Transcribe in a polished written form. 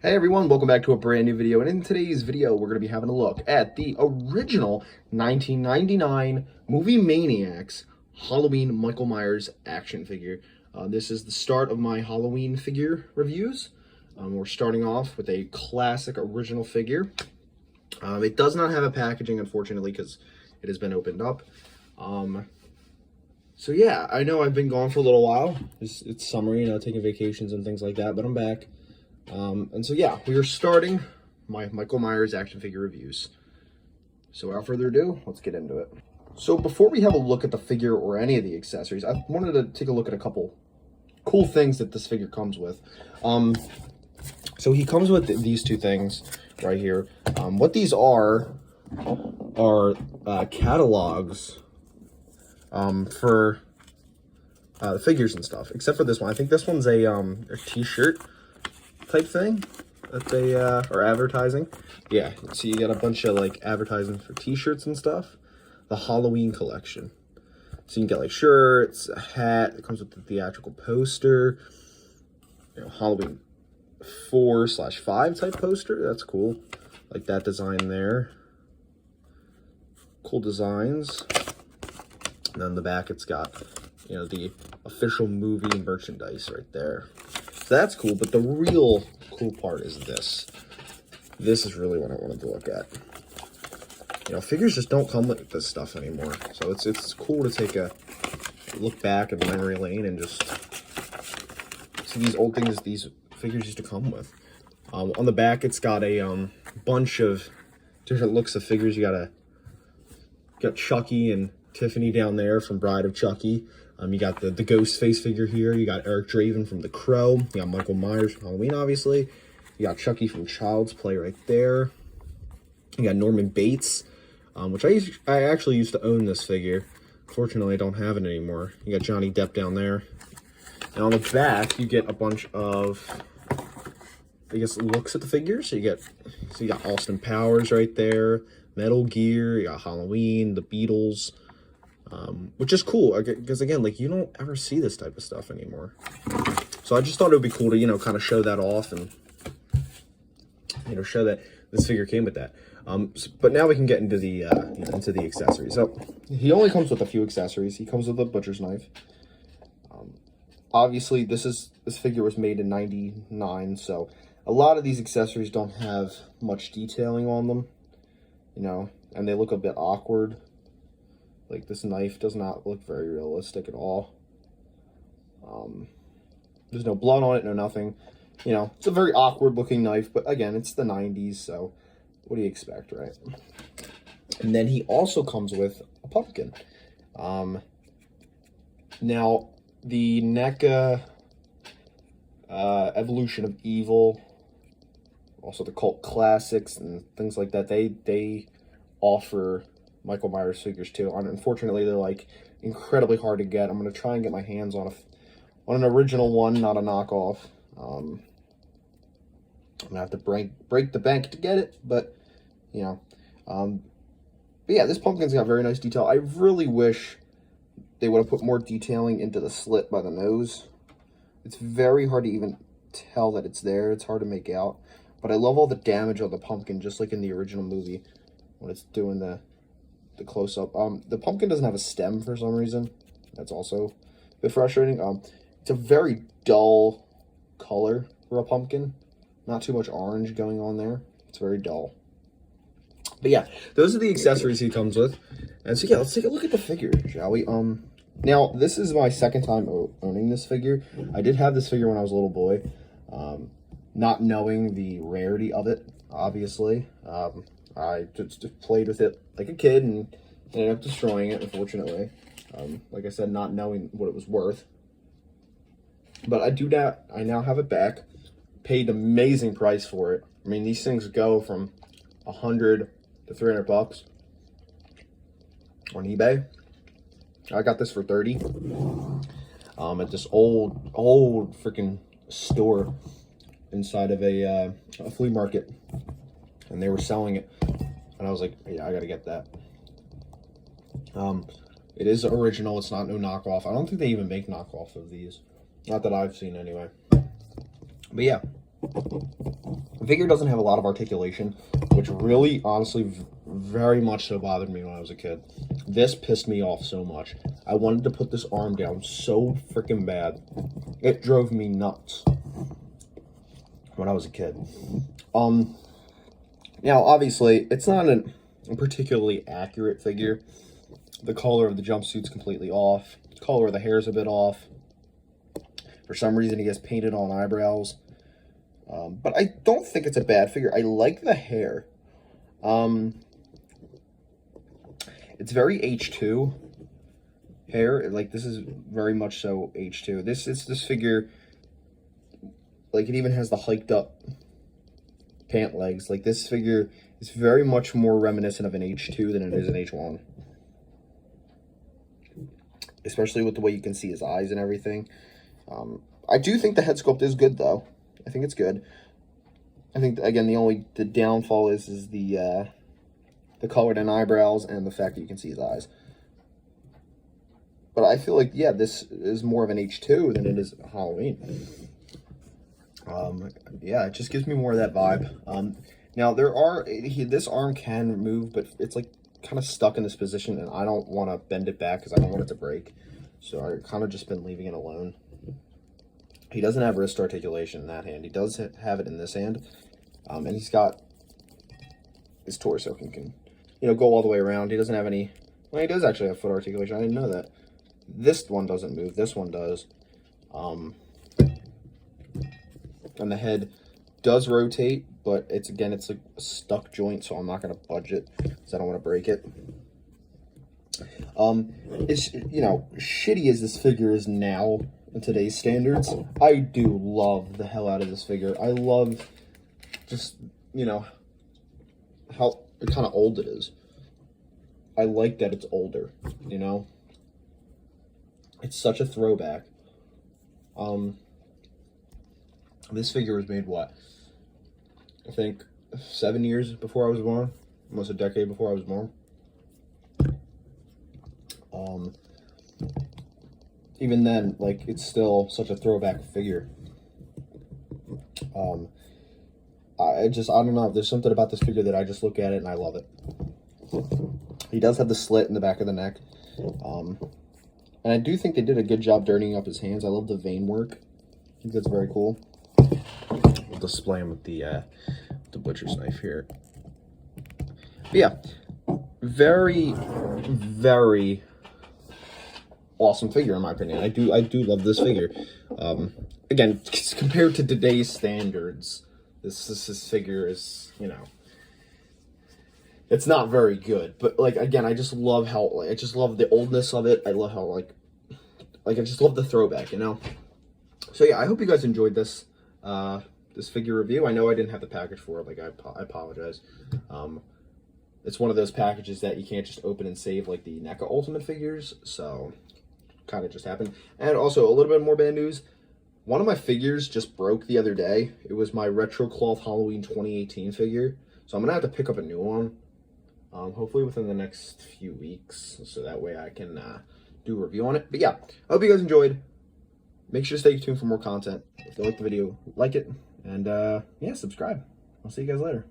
Hey everyone, welcome back to a brand new video, and in today's video we're going to be having a look at the original 1999 movie Maniacs Halloween Michael Myers action figure. This is the start of my Halloween figure reviews. We're starting off with a classic original figure. It does not have a packaging, unfortunately, because it has been opened up. So yeah, I know I've been gone for a little while. It's summer, taking vacations and things like that, but I'm back. And so yeah, we are starting my Michael Myers action figure reviews. So without further ado, let's get into it. So before we have a look at the figure or any of the accessories, I wanted to take a look at a couple cool things that this figure comes with. So he comes with these two things right here. What these are catalogs for figures and stuff, except for this one. I think this one's a t-shirt type thing that they are advertising. Yeah, so you got a bunch of like advertising for t-shirts and stuff. The Halloween collection. So you can get like shirts, a hat. It comes with the theatrical poster. Halloween 4/5 type poster. That's cool. Like that design there. Cool designs. And then the back, it's got the official movie merchandise right there. So that's cool, but the real cool part is this. This is really what I wanted to look at. Figures just don't come with this stuff anymore. So it's cool to take a look back in memory lane and just see these old things these figures used to come with. On the back, it's got a bunch of different looks of figures. You got Chucky and Tiffany down there from Bride of Chucky. You got the Ghostface figure here. You got Eric Draven from The Crow. You got Michael Myers from Halloween, obviously. You got Chucky from Child's Play right there. You got Norman Bates, which I actually used to own this figure. Fortunately, I don't have it anymore. You got Johnny Depp down there. And on the back, you get a bunch of, I guess, looks at the figures. So you got Austin Powers right there, Metal Gear, you got Halloween, the Beatles. Which is cool, because again, like, you don't ever see this type of stuff anymore. So I just thought it would be cool to, kind of show that off and, show that this figure came with that. But now we can get into the accessories. So he only comes with a few accessories. He comes with a butcher's knife. Obviously, this figure was made in '99, so a lot of these accessories don't have much detailing on them, and they look a bit awkward. Like, this knife does not look very realistic at all. There's no blood on it, no nothing. It's a very awkward looking knife, but again, it's the 90s, so what do you expect, right? And then he also comes with a pumpkin. Now, the NECA Evolution of Evil, also the Cult Classics and things like that, they offer Michael Myers figures too. Unfortunately, they're like incredibly hard to get. I'm gonna try and get my hands on an original one, not a knockoff. I'm gonna have to break the bank to get it, but yeah, this pumpkin's got very nice detail. I really wish they would have put more detailing into the slit by the nose. It's very hard to even tell that it's there. It's hard to make out, but I love all the damage on the pumpkin, just like in the original movie when it's doing the close-up. The pumpkin doesn't have a stem for some reason. That's also a bit frustrating. It's a very dull color for a pumpkin. Not too much orange going on there. It's very dull. But yeah, those are the accessories he comes with. And so yeah, let's take a look at the figure, shall we? Now, this is my second time owning this figure. I did have this figure when I was a little boy. Not knowing the rarity of it, obviously. I just played with it like a kid and ended up destroying it, unfortunately. Like I said, not knowing what it was worth. But I now have it back. Paid an amazing price for it. I mean, these things go from $100 to $300 on eBay. I got this for $30 at this old freaking store inside of a flea market, and they were selling it, and I was like, yeah, I gotta get that. It is original. It's not no knockoff. I don't think they even make knockoff of these, not that I've seen anyway. But yeah, The figure doesn't have a lot of articulation, which really, honestly, very much so bothered me when I was a kid. This pissed me off so much. I wanted to put this arm down so freaking bad. It drove me nuts when I was a kid. Now, obviously, it's not a particularly accurate figure. The color of the jumpsuit's completely off. The color of the hair's a bit off. For some reason, he has painted on eyebrows. But I don't think it's a bad figure. I like the hair. It's very H2 hair. Like, this is very much so H2. This figure, like, it even has the hiked up pant legs. Like, this figure is very much more reminiscent of an H2 than it is an H1. Especially with the way you can see his eyes and everything. I do think the head sculpt is good, though. I think it's good. I think, again, the downfall is the colored in eyebrows and the fact that you can see his eyes. But I feel like, yeah, this is more of an H2 than it is Halloween. Yeah, it just gives me more of that vibe. Now, this arm can move, but it's like kind of stuck in this position, and I don't want to bend it back because I don't want it to break. So I've kind of just been leaving it alone. He doesn't have wrist articulation in that hand. He does have it in this hand. And he's got his torso can go all the way around. He doesn't have any... Well, he does actually have foot articulation. I didn't know that. This one doesn't move. This one does. And the head does rotate, but it's like a stuck joint, so I'm not going to budge it because I don't want to break it. It's, shitty as this figure is now in today's standards, I do love the hell out of this figure. I love just, how kind of old it is. I like that it's older, It's such a throwback. This figure was made, what? I think 7 years before I was born. Almost a decade before I was born. Even then, like, it's still such a throwback figure. I don't know. There's something about this figure that I just look at it and I love it. He does have the slit in the back of the neck. And I do think they did a good job dirtying up his hands. I love the vein work. I think that's very cool. I'll display him with the butcher's knife here. But yeah, very, very awesome figure in my opinion. I do love this figure. Again, compared to today's standards, this figure is, it's not very good. But like, again, I just love how, I just love the oldness of it. I love how like I just love the throwback, So yeah, I hope you guys enjoyed this this figure review. I know I didn't have the package for it. Like, I apologize. It's one of those packages that you can't just open and save like the NECA Ultimate figures. So kind of just happened. And also a little bit more bad news. One of my figures just broke the other day. It was my Retro Cloth Halloween 2018 figure. So I'm going to have to pick up a new one. Hopefully within the next few weeks. So that way I can do a review on it. But yeah, I hope you guys enjoyed. Make sure to stay tuned for more content. If you like the video, like it. And yeah, subscribe. I'll see you guys later.